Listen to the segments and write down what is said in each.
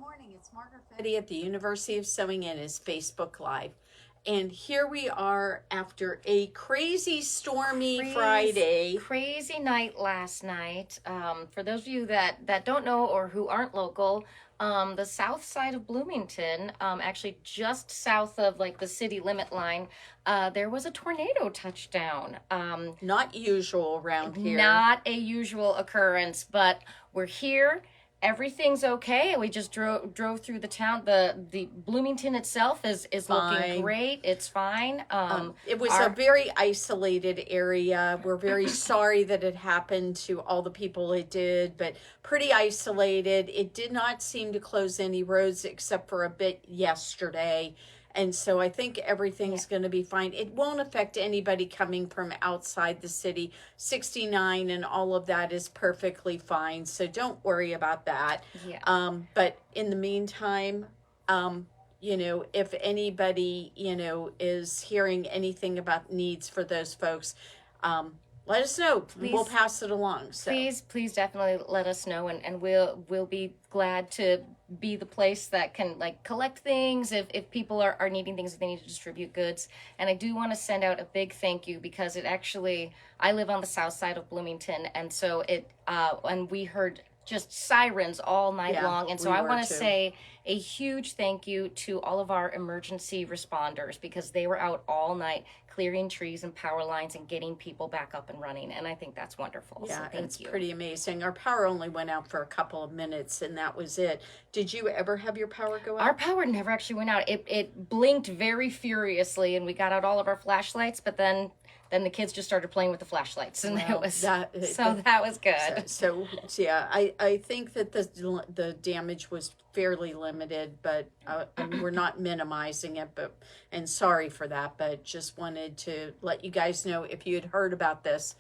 morning. It's Margaret Fetty at the University of Sewing In is Facebook Live. And here we are after a crazy stormy Friday. Crazy night last night. For those of you that don't know or who aren't local, the south side of Bloomington, actually just south of like the city limit line, there was a tornado touchdown. Not usual around here. Not a usual occurrence, but we're here. Everything's okay. We just drove through the town. The Bloomington itself is looking great. It's fine. It was a very isolated area. We're very sorry that it happened to all the people it did, but pretty isolated. It did not seem to close any roads except for a bit yesterday. And so I think everything's going to be fine. It won't affect anybody coming from outside the city. 69 and all of that is perfectly fine. So don't worry about that. Yeah. But in the meantime, if anybody, is hearing anything about needs for those folks, let us know. Please, we'll pass it along. So. Please definitely let us know, and we'll be glad to be the place that can collect things if people are needing things, if they need to distribute goods. And I do want to send out a big thank you because I live on the south side of Bloomington, and so and we heard just sirens all night long. And so I want to say a huge thank you to all of our emergency responders because they were out all night clearing trees and power lines and getting people back up and running. And I think that's wonderful. Yeah, so it's pretty amazing. Our power only went out for a couple of minutes and that was it. Did you ever have your power go out? Our power never actually went out. It blinked very furiously and we got out all of our flashlights, but then the kids just started playing with the flashlights, and that was good. So yeah, I think that the damage was fairly limited, but we're not minimizing it. And sorry for that, but just wanted to let you guys know if you had heard about this.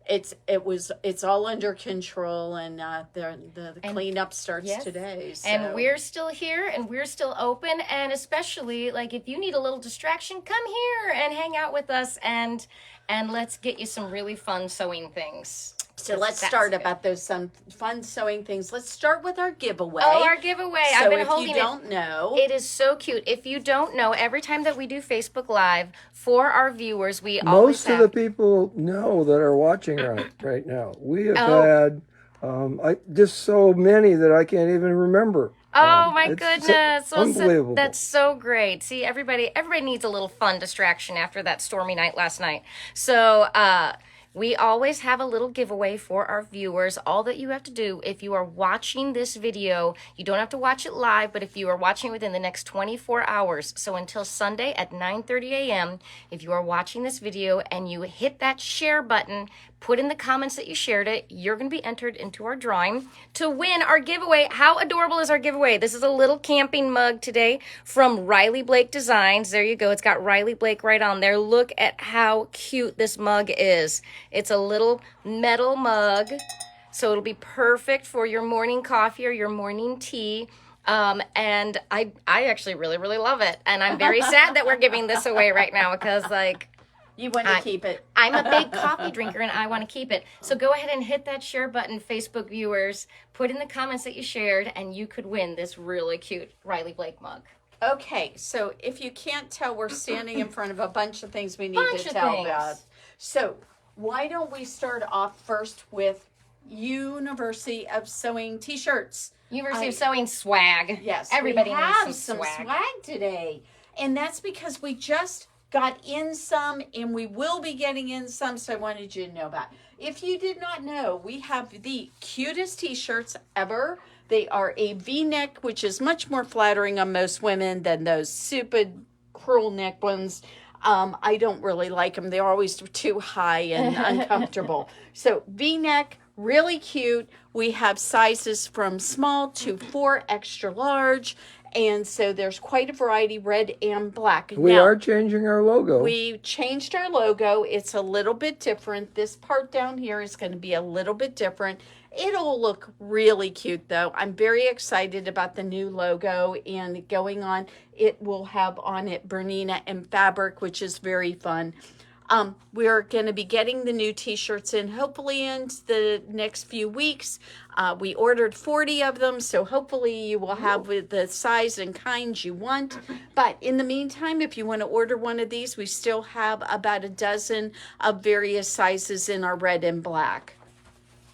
It's all under control, and the cleanup starts today. So. And we're still here, and we're still open, and especially if you need a little distraction, come here and hang out with us, and let's get you some really fun sewing things. So let's start about some fun sewing things. Let's start with our giveaway. Oh, our giveaway. So I've been holding it. If you don't know. It is so cute. If you don't know, every time that we do Facebook Live for our viewers, most of the people know that are watching right now. We have had just so many that I can't even remember. Oh my goodness. Unbelievable. That's so great. See, everybody needs a little fun distraction after that stormy night last night. So, we always have a little giveaway for our viewers. All that you have to do, if you are watching this video, you don't have to watch it live, but if you are watching within the next 24 hours, so until Sunday at 9:30 a.m., if you are watching this video and you hit that share button, put in the comments that you shared it, you're going to be entered into our drawing to win our giveaway. How adorable is our giveaway? This is a little camping mug today from Riley Blake Designs. There you go. It's got Riley Blake right on there. Look at how cute this mug is. It's a little metal mug, so it'll be perfect for your morning coffee or your morning tea. And I actually really, really love it. And I'm very sad that we're giving this away right now because you want to keep it. I'm a big coffee drinker and I want to keep it. So go ahead and hit that share button, Facebook viewers. Put in the comments that you shared and you could win this really cute Riley Blake mug. Okay, so if you can't tell, we're standing in front of a bunch of things we need to tell about. So why don't we start off first with University of Sewing t-shirts. University of Sewing swag. Yes, everybody we have needs some swag today. And that's because we just got in some and we will be getting in some, so I wanted you to know about. If you did not know, we have the cutest t-shirts ever. They are a V-neck, which is much more flattering on most women than those stupid cruel neck ones. I don't really like them. They're always too high and uncomfortable. So V-neck, really cute. We have sizes from small to 4 extra large. And so there's quite a variety, red and black. We are changing our logo. We changed our logo. It's a little bit different. This part down here is going to be a little bit different. It'll look really cute, though. I'm very excited about the new logo and going on. It will have on it Bernina and fabric, which is very fun. We're going to be getting the new t-shirts in hopefully in the next few weeks. We ordered 40 of them, so hopefully you will have the size and kinds you want. But in the meantime, if you want to order one of these, we still have about a dozen of various sizes in our red and black.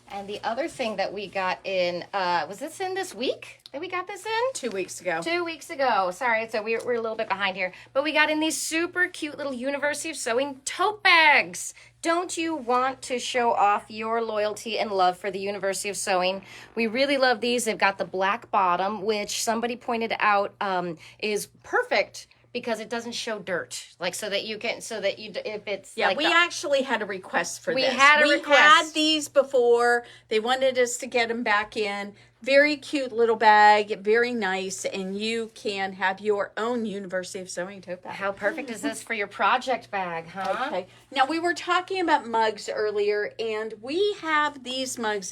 And the other thing that we got in, was this in this week that we got this in? 2 weeks ago. 2 weeks ago. Sorry, so we're a little bit behind here. But we got in these super cute little University of Sewing tote bags. Don't you want to show off your loyalty and love for the University of Sewing? We really love these. They've got the black bottom, which somebody pointed out is perfect because it doesn't show dirt, like if it's we actually had a request for this. We had these before. They wanted us to get them back in. Very cute little bag, very nice, and you can have your own University of Sewing tote bag. How perfect is this for your project bag, huh? Okay. Now we were talking about mugs earlier, and we have these mugs.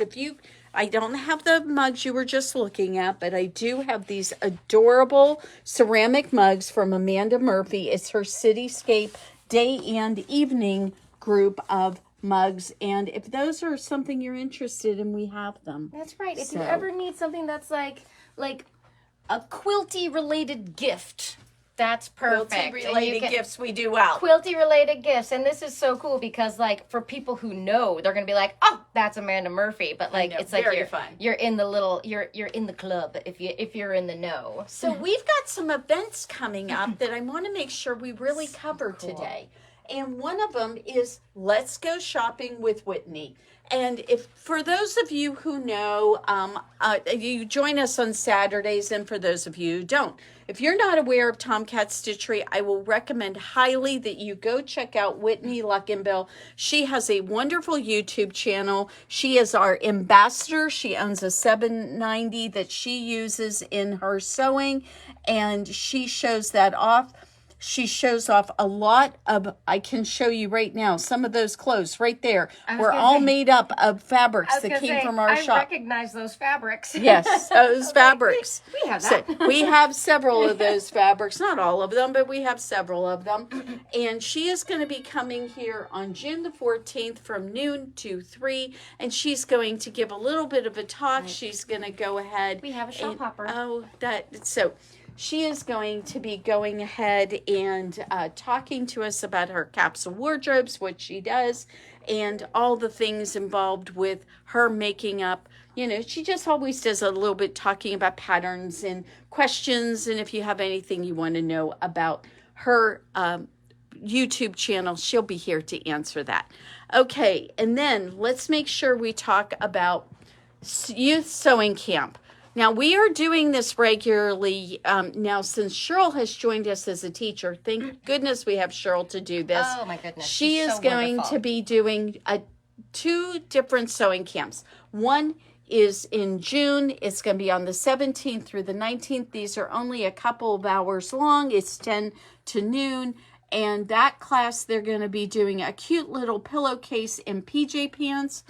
I don't have the mugs you were just looking at, but I do have these adorable ceramic mugs from Amanda Murphy. It's her Cityscape Day and Evening group of mugs. And if those are something you're interested in, we have them. That's right. If you ever need something that's like a quilty related gift, that's perfect. Quilty-related gifts, we do well. Quilty-related gifts, and this is so cool because, for people who know, they're gonna be like, "Oh, that's Amanda Murphy," but it's like you're in the club if you're in the know. So we've got some events coming up that I want to make sure we really cover today, and one of them is Let's Go Shopping with Whitney. And if for those of you who know, you join us on Saturdays, and for those of you who don't, if you're not aware of Tomcat Stitchery, I will recommend highly that you go check out Whitney Luckenbill. She has a wonderful YouTube channel. She is our ambassador. She owns a 790 that she uses in her sewing, and she shows that off. She shows off a lot of, I can show you right now, some of those clothes right there were all made up of fabrics that came from our shop. I recognize those fabrics. Yes, those fabrics. We have that. So we have several of those fabrics, not all of them, but we have several of them. And she is going to be coming here on June the 14th from noon to 3, and she's going to give a little bit of a talk. Right. She's going to go ahead. We have a shop hopper. She is going to be going ahead and talking to us about her capsule wardrobes, what she does, and all the things involved with her making up. She just always does a little bit talking about patterns and questions, and if you have anything you want to know about her YouTube channel, she'll be here to answer that. Okay, and then let's make sure we talk about Youth Sewing Camp. Now, we are doing this regularly now since Cheryl has joined us as a teacher. Thank goodness we have Cheryl to do this. Oh, my goodness. She is going to be doing 2 different sewing camps. One is in June. It's going to be on the 17th through the 19th. These are only a couple of hours long. It's 10 to noon. And that class, they're going to be doing a cute little pillowcase and PJ pants.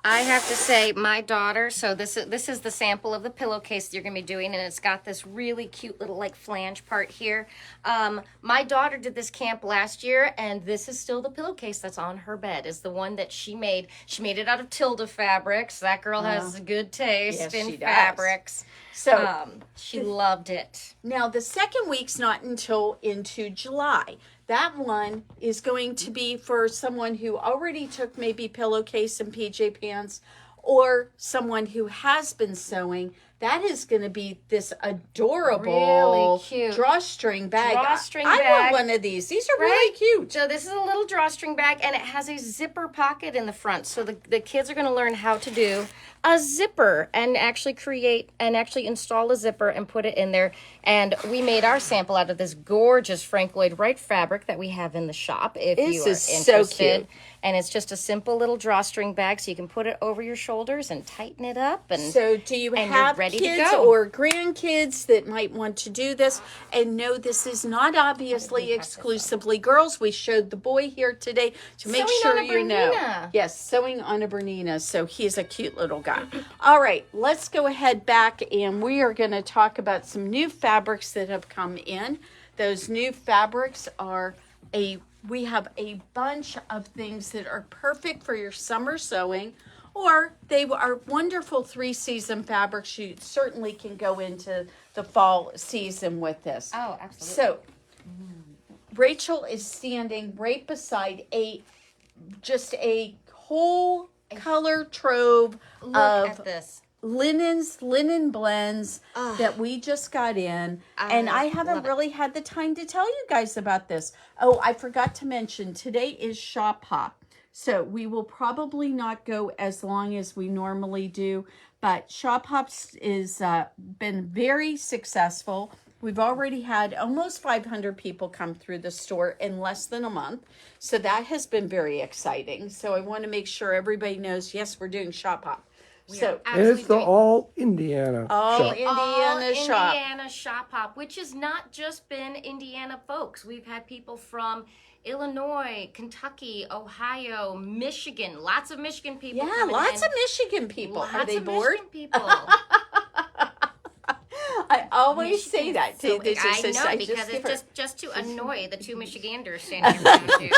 I have to say, my daughter, so this is the sample of the pillowcase you're going to be doing, and it's got this really cute little flange part here. My daughter did this camp last year, and this is still the pillowcase that's on her bed, is the one that she made. She made it out of Tilda fabrics. That girl has a good taste in fabrics. So she loved it. Now, the second week's not until into July. That one is going to be for someone who already took maybe pillowcase and PJ pants, or someone who has been sewing. That is going to be this adorable, really cute drawstring bag. I want one of these. These are really cute. So this is a little drawstring bag, and it has a zipper pocket in the front. So the kids are going to learn how to do a zipper and actually install a zipper and put it in there. And we made our sample out of this gorgeous Frank Lloyd Wright fabric that we have in the shop if you are interested. So cute. And it's just a simple little drawstring bag, so you can put it over your shoulders and tighten it up. And so do you have kids or grandkids that might want to do this? And no, this is not obviously exclusively girls. We showed the boy here today to make sure you know. Yes, sewing on a Bernina. So he's a cute little guy. All right, let's go ahead back, and we are going to talk about some new fabrics that have come in. Those new fabrics are a we have a bunch of things that are perfect for your summer sewing, or they are wonderful 3-season fabrics. You certainly can go into the fall season with this. Oh, absolutely. So Rachel is standing right beside just a whole color trove Look of at this. linen blends that we just got in, and I haven't really had the time to tell you guys about this. Oh, I forgot to mention, today is shop hop, so we will probably not go as long as we normally do, but shop hops is been very successful. We've already had almost 500 people come through the store in less than a month, so that has been very exciting. So I want to make sure everybody knows, yes, we're doing shop hop. So And it's the all Indiana all shop. Indiana shop. Indiana shop hop, which has not just been Indiana folks. We've had people from Illinois, Kentucky, Ohio, Michigan. Lots of Michigan people. Yeah, coming lots in. of Michigan people. Lots Are they of bored? Michigan people. I always say that. So, They just- I know, I because give it's her- just to annoy the two Michiganders standing around you.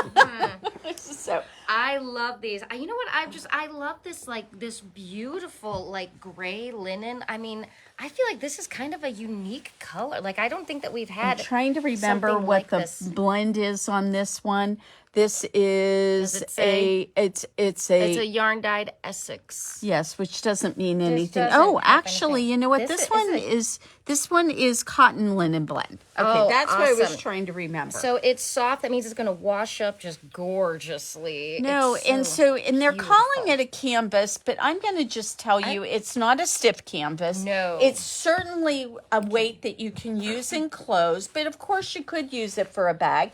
So I love these. You know what? I love this, like, this beautiful, like, gray linen. I mean, I feel like this is kind of a unique color. Like, I don't think that we've had. I'm trying to remember something what like the this. blend is on this one. This is Does it say? it's It's a yarn dyed Essex. yes, which doesn't mean anything. doesn't Oh, have actually, anything. you know what? This This one is cotton linen blend. Okay, Oh, that's what I was awesome. trying to remember. So it's soft. That means it's going to wash up just gorgeously. No, It's and they're beautiful. calling it a canvas, but I'm going to just tell you it's not a stiff canvas. No. It's certainly a weight that you can use in clothes, but of course you could use it for a bag.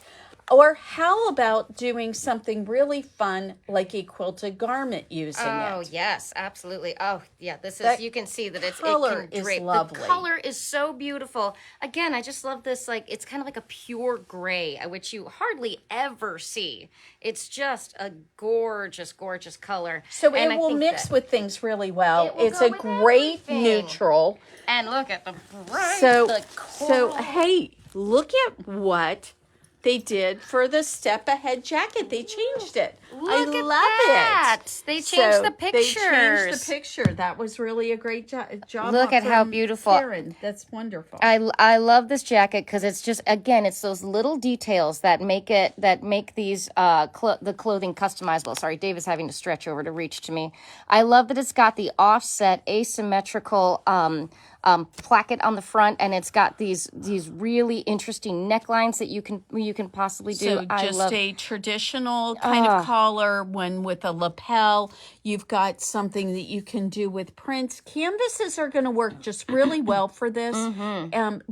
Or how about doing something really fun like a quilted garment using Oh it? yes, absolutely. Oh yeah, this is. That You can see that color it can is drape. lovely. The color is so beautiful. Again, I just love this. Like, it's kind of like a pure gray, which you hardly ever see. It's just a gorgeous, gorgeous color. So And it I will think mix that- with things really well. It will It's go a with great everything. neutral. And look at the bright. So the so coral. hey, look at what they did for the step ahead jacket. They changed it. Look I at love that. it. They changed the They changed pictures. the picture. That was really a great job. Look at how from beautiful. Karen. That's wonderful. I love this jacket because it's just, again, it's those little details that make these the clothing customizable. Sorry, Dave is having to stretch over to reach to me. I love that it's got the offset asymmetrical placket on the front, and it's got these really interesting necklines that you can possibly do. So just a traditional kind of collar, one with a lapel. You've got something that you can do with prints. Canvases are going to work just really well for this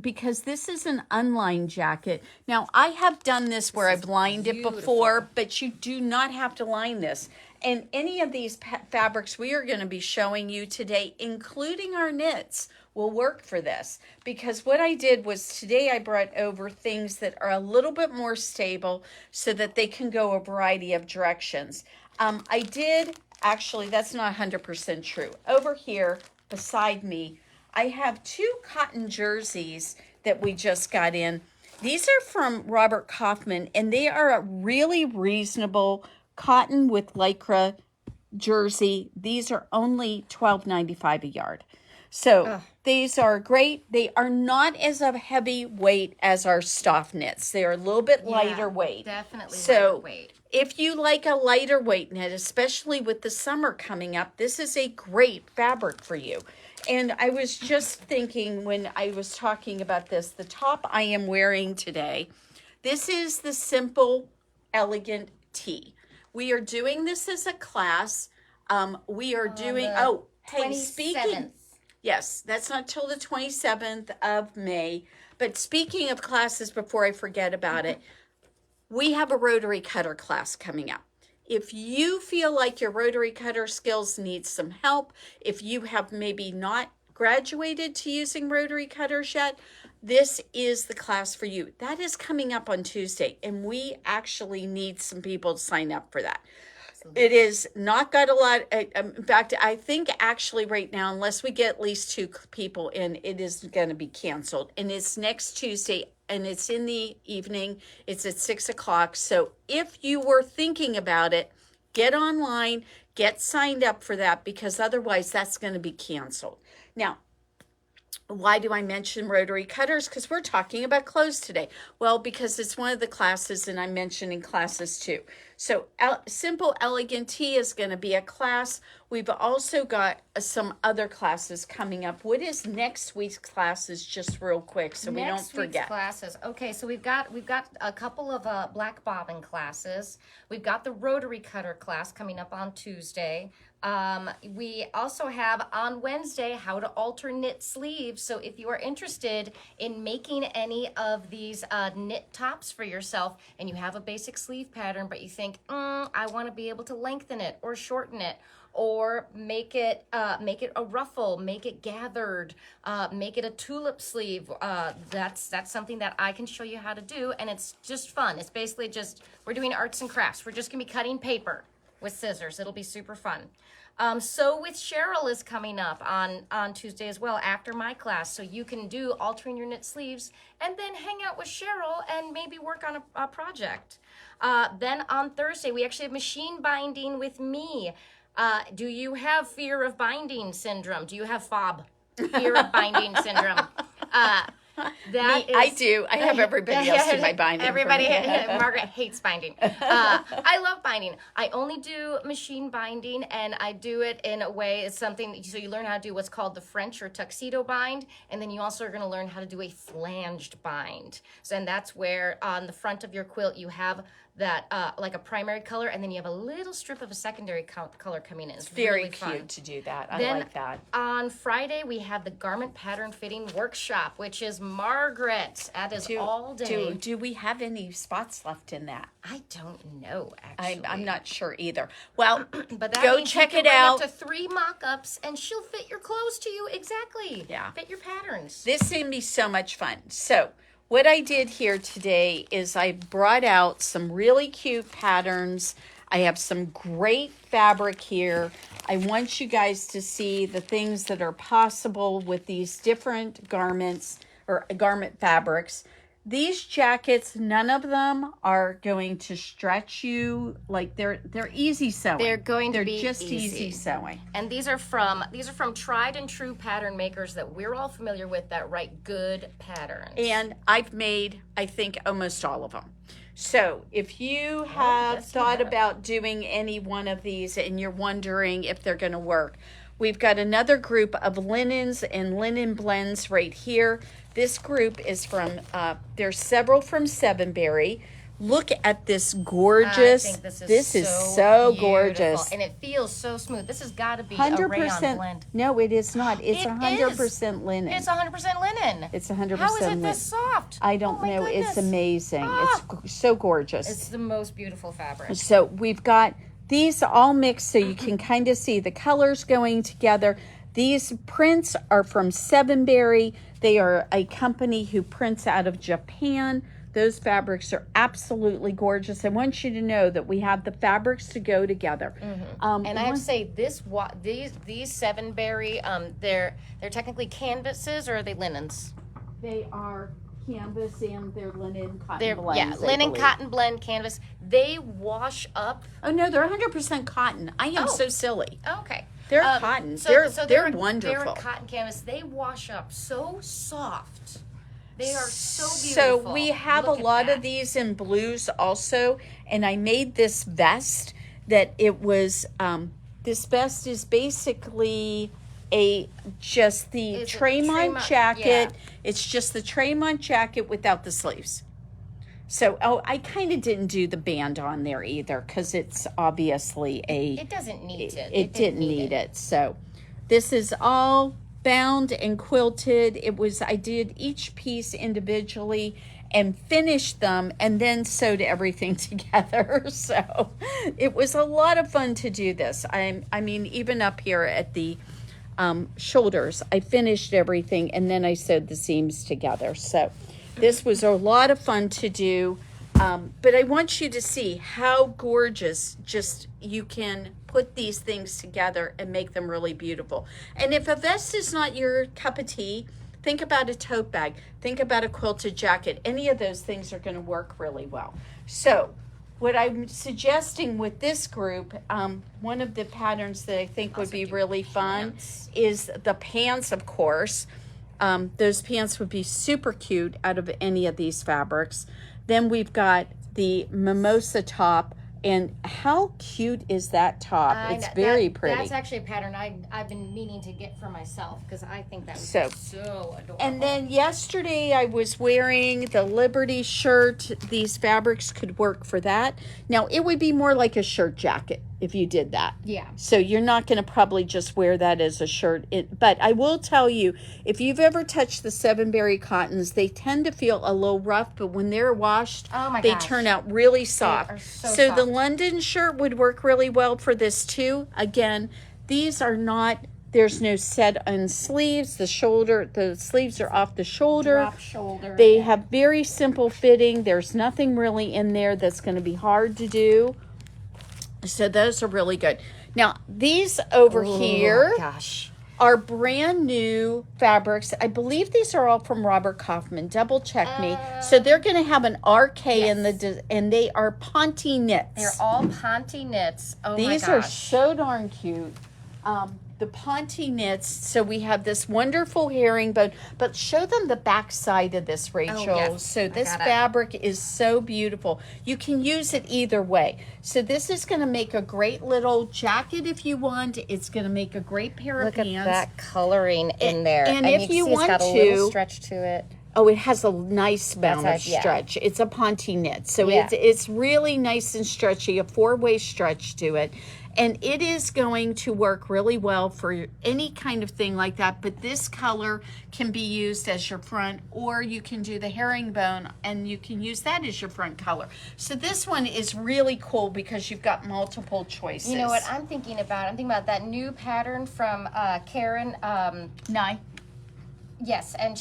because this is an unlined jacket. Now, I have done this where I've lined it before, but you do not have to line this. And any of these fabrics we are going to be showing you today, including our knits, will work for this, because what I did was today I brought over things that are a little bit more stable so that they can go a variety of directions. I did, actually, that's not 100% true. Over here beside me, I have 2 cotton jerseys that we just got in. These are from Robert Kaufman, and they are a really reasonable cotton with lycra jersey. These are only $12.95 a yard. So these are great. They are not as a heavy weight as our Stoff knits. They are a little bit lighter weight. Definitely So lighter weight. if you like a lighter weight knit, especially with the summer coming up, this is a great fabric for you. And I was just thinking when I was talking about this, the top I am wearing today, this is the Simple Elegant Tee. We are doing this as a class. We are doing, speaking. Yes, that's not till the 27th of May. But speaking of classes, before I forget about it, we have a rotary cutter class coming up. If you feel like your rotary cutter skills need some help, if you have maybe not graduated to using rotary cutters yet, this is the class for you. That is coming up on Tuesday, and we actually need some people to sign up for that. It is not got a lot. In fact, I think actually right now, unless we get at least 2 people in, it is going to be canceled. And it's next Tuesday, and it's in the evening. It's at 6:00. So if you were thinking about it, get online, get signed up for that, because otherwise that's going to be canceled. Now, why do I mention rotary cutters? Because we're talking about clothes today. Well, because it's one of the classes, and I'm mentioning classes too. So Simple Elegant Tea is going to be a class. We've also got some other classes coming up. What is next week's classes, just real quick, so we don't forget? Next week's classes. Okay, so we've got a couple of black bobbin classes. We've got the rotary cutter class coming up on Tuesday. We also have on Wednesday how to alter knit sleeves. So if you are interested in making any of these knit tops for yourself, and you have a basic sleeve pattern, but you think, I want to be able to lengthen it or shorten it, or make it a ruffle, make it gathered, make it a tulip sleeve. That's something that I can show you how to do, and it's just fun. It's basically just, we're doing arts and crafts. We're just gonna be cutting paper with scissors. It'll be super fun. So with Cheryl is coming up on Tuesday as well, after my class. So you can do altering your knit sleeves and then hang out with Cheryl and maybe work on a project. Then on Thursday, we actually have machine binding with me. Do you have fear of binding syndrome? Do you have FOB, fear of binding syndrome? I do. I have everybody else do my binding. Everybody, Margaret hates binding. I love binding. I only do machine binding, and I do it in a way, it's something, so you learn how to do what's called the French or tuxedo bind, and then you also are going to learn how to do a flanged bind. So, and that's where on the front of your quilt you have that like a primary color, and then you have a little strip of a secondary color coming in. It's very really cute fun to do that. Then, like that. On Friday, we have the garment pattern fitting workshop, which is Margaret. That is all day. Do we have any spots left in that? I don't know, actually. I'm not sure either. Well, but that go means check you can it bring out. Up to 3 mock-ups, and she'll fit your clothes to you exactly. Yeah. Fit your patterns. This is going to be so much fun. So what I did here today is I brought out some really cute patterns. I have some great fabric here. I want you guys to see the things that are possible with these different garments or garment fabrics. These jackets, none of them are going to stretch you. Like they're easy sewing. They're just easy sewing. And these are from tried and true pattern makers that we're all familiar with that write good patterns. And I've made, I think, almost all of them. So if you have thought about doing any one of these and you're wondering if they're going to work, we've got another group of linens and linen blends right here. This group is from, there's several from Sevenberry. Look at this gorgeous. I think this is so beautiful. Gorgeous. And it feels so smooth. This has got to be 100%. a rayon blend. No, it is not. It's It 100% linen. It's 100% linen. It's 100% How is it linen. this soft? I don't Oh my know. It's goodness. amazing. Ah. It's so gorgeous. It's the most beautiful fabric. So we've got these all mixed so you can kind of see the colors going together. These prints are from Sevenberry. They are a company who prints out of Japan. Those fabrics are absolutely gorgeous. I want you to know that we have the fabrics to go together. And I have to say, these Sevenberry, they're technically canvases, or are they linens? They are canvas and they're linen cotton They're blends. linen cotton blend canvas. They wash up. Oh no, they're 100% cotton. I am so silly. Okay. They're cotton. So they're wonderful. They're a cotton canvas. They wash up so soft. They are so beautiful. So we have a lot of these in blues also, and I made this vest that it was, this vest is basically just the Tremont jacket. Yeah. It's just the Tremont jacket without the sleeves. So, I kind of didn't do the band on there either because it's obviously It doesn't need it. It didn't need it. So this is all bound and quilted. I did each piece individually and finished them and then sewed everything together. So it was a lot of fun to do this. I mean, even up here at the shoulders, I finished everything and then I sewed the seams together. So this was a lot of fun to do. But I want you to see how gorgeous just you can put these things together and make them really beautiful. And if a vest is not your cup of tea, think about a tote bag. Think about a quilted jacket. Any of those things are going to work really well. So what I'm suggesting with this group, one of the patterns that I think would be really fun is the pants, of course. Those pants would be super cute out of any of these fabrics. Then we've got the mimosa top. And how cute is that top? It's very pretty. That's actually a pattern I've been meaning to get for myself because I think that would be so adorable. And then yesterday I was wearing the Liberty shirt. These fabrics could work for that. Now it would be more like a shirt jacket if you did that. Yeah. So you're not going to probably just wear that as a shirt. But I will tell you, if you've ever touched the Seven Berry cottons, they tend to feel a little rough, but when they're washed, they turn out really soft. They are so So soft. the London shirt would work really well for this too. Again, these are not, there's no set on sleeves. The sleeves are off the shoulder. Drop shoulder. They have very simple fitting. There's nothing really in there that's going to be hard to do. So those are really good. Now, these over here are brand new fabrics. I believe these are all from Robert Kaufman. Double check me. So they're going to have an RK in the, and they are Ponte knits. They're all Ponte knits. Oh my gosh. These are so darn cute. The Ponte knits. So we have this wonderful herringbone, but show them the back side of this, Rachel. Yes. So this fabric is so beautiful. You can use it either way. So this is going to make a great little jacket if you want. It's going to make a great pair of pants. Look at that coloring in there. And if you want it's got a little stretch to it. Oh, it has a nice amount of stretch. It's a Ponte knit. So it's really nice and stretchy, a 4-way stretch to it. And it is going to work really well for any kind of thing like that. But this color can be used as your front, or you can do the herringbone and you can use that as your front color. So this one is really cool because you've got multiple choices. You know what I'm thinking about? I'm thinking about that new pattern from Karen. Nye. Yes, and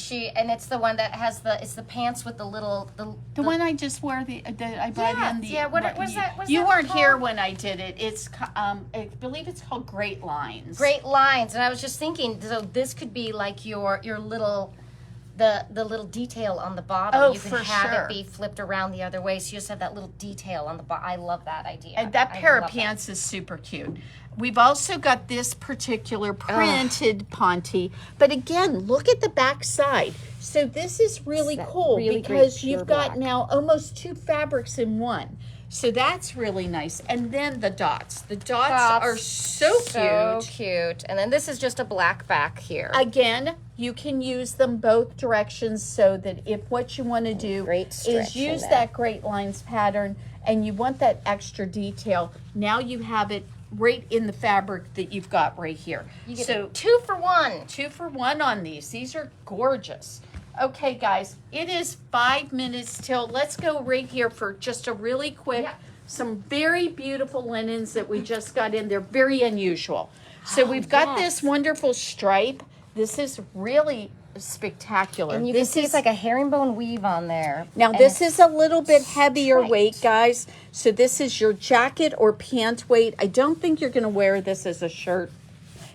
it's the one that has it's the pants with the little the one I just wore I brought in the what was that? You weren't here when I did it. It's I believe it's called Great Lines. Great Lines, and I was just thinking, so this could be like your little the little detail on the bottom. Oh, you can for have sure. it be flipped around the other way, so you just have that little detail on the bottom. I love that idea. And that pair of pants is super cute. We've also got this particular printed Ponte, but again, look at the back side. So this is really cool because you've got now almost 2 fabrics in one. So that's really nice. And then the dots. The dots are so cute. So cute. And then this is just a black back here. Again, you can use them both directions so that if what you want to do is use that Great Lines pattern and you want that extra detail, now you have it right in the fabric that you've got right here. You get 2 for 1. 2 for 1 on these. These are gorgeous. Okay, guys, it is 5 minutes till. Let's go right here for just a really quick, some very beautiful linens that we just got in. They're very unusual. So we've got this wonderful stripe. This is really spectacular. And you can see it's like a herringbone weave on there. Now this is a little bit heavier weight, guys. So this is your jacket or pant weight. I don't think you're going to wear this as a shirt.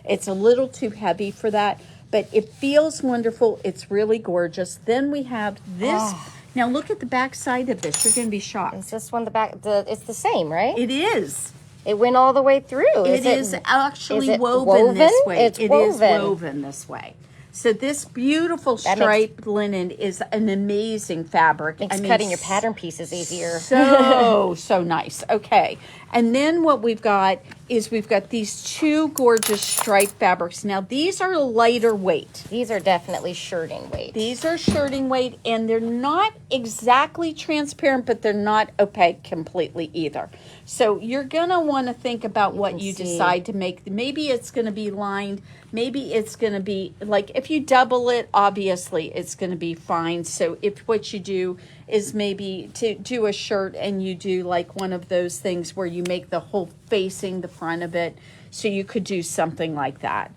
It's a little too heavy for that, but it feels wonderful. It's really gorgeous. Then we have this. Now look at the back side of this. You're going to be shocked. Is this one the back? It's the same, right? It is. It went all the way through. It is actually woven this way. It's It woven. is woven this way. So this beautiful striped linen is an amazing fabric. Makes cutting your pattern pieces easier. So nice. Okay. And then what we've got is we've got these 2 gorgeous striped fabrics. Now these are lighter weight. These are definitely shirting weight. These are shirting weight, and they're not exactly transparent, but they're not opaque completely either. So you're going to want to think about what you decide to make. Maybe it's going to be lined. Maybe it's going to be, like, if you double it, obviously it's going to be fine. So if what you do is maybe to do a shirt and you do like one of those things where you make the whole facing the front of it. So you could do something like that.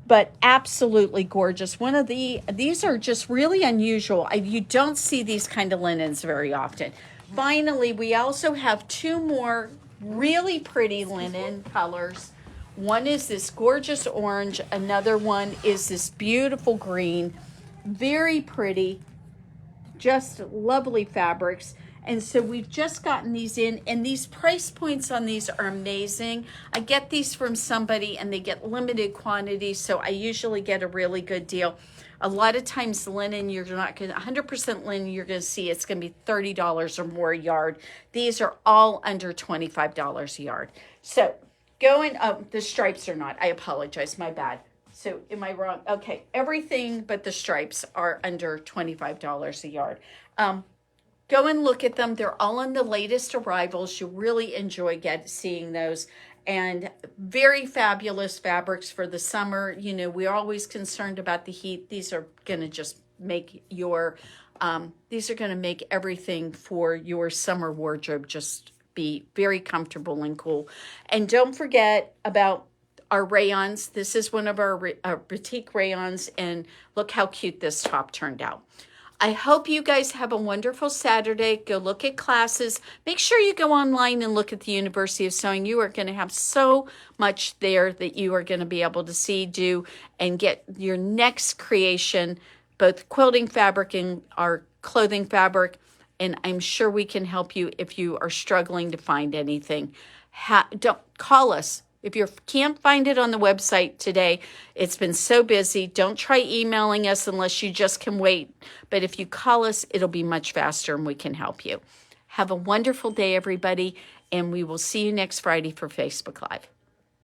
But absolutely gorgeous. These are just really unusual. You don't see these kind of linens very often. finally, we also have two more really pretty linen colors. One is this gorgeous orange. Another one is this beautiful green. Very pretty. Just lovely fabrics. And so we've just gotten these in, and these price points on these are amazing. I get these from somebody and they get limited quantities, so I usually get a really good deal. A lot of times linen, you're not going to, 100% linen, you're going to see it's going to be $30 or more a yard. These are all under $25 a yard. So going up, the stripes are not, I apologize, my bad. So am I wrong? Okay, everything but the stripes are under $25 a yard. Go and look at them. They're all in the latest arrivals. You'll really enjoy seeing those. And very fabulous fabrics for the summer. You know, we're always concerned about the heat. These are going to just make your, these are going to make everything for your summer wardrobe just be very comfortable and cool. And don't forget about our rayons. This is one of our boutique rayons, and look how cute this top turned out. I hope you guys have a wonderful Saturday. Go look at classes. Make sure you go online and look at the University of Sewing. You are going to have so much there that you are going to be able to see, do, and get your next creation, both quilting fabric and our clothing fabric. And I'm sure we can help you if you are struggling to find anything. Don't call us. If you can't find it on the website today, it's been so busy. Don't try emailing us unless you just can wait. But if you call us, it'll be much faster and we can help you. Have a wonderful day, everybody, and we will see you next Friday for Facebook Live.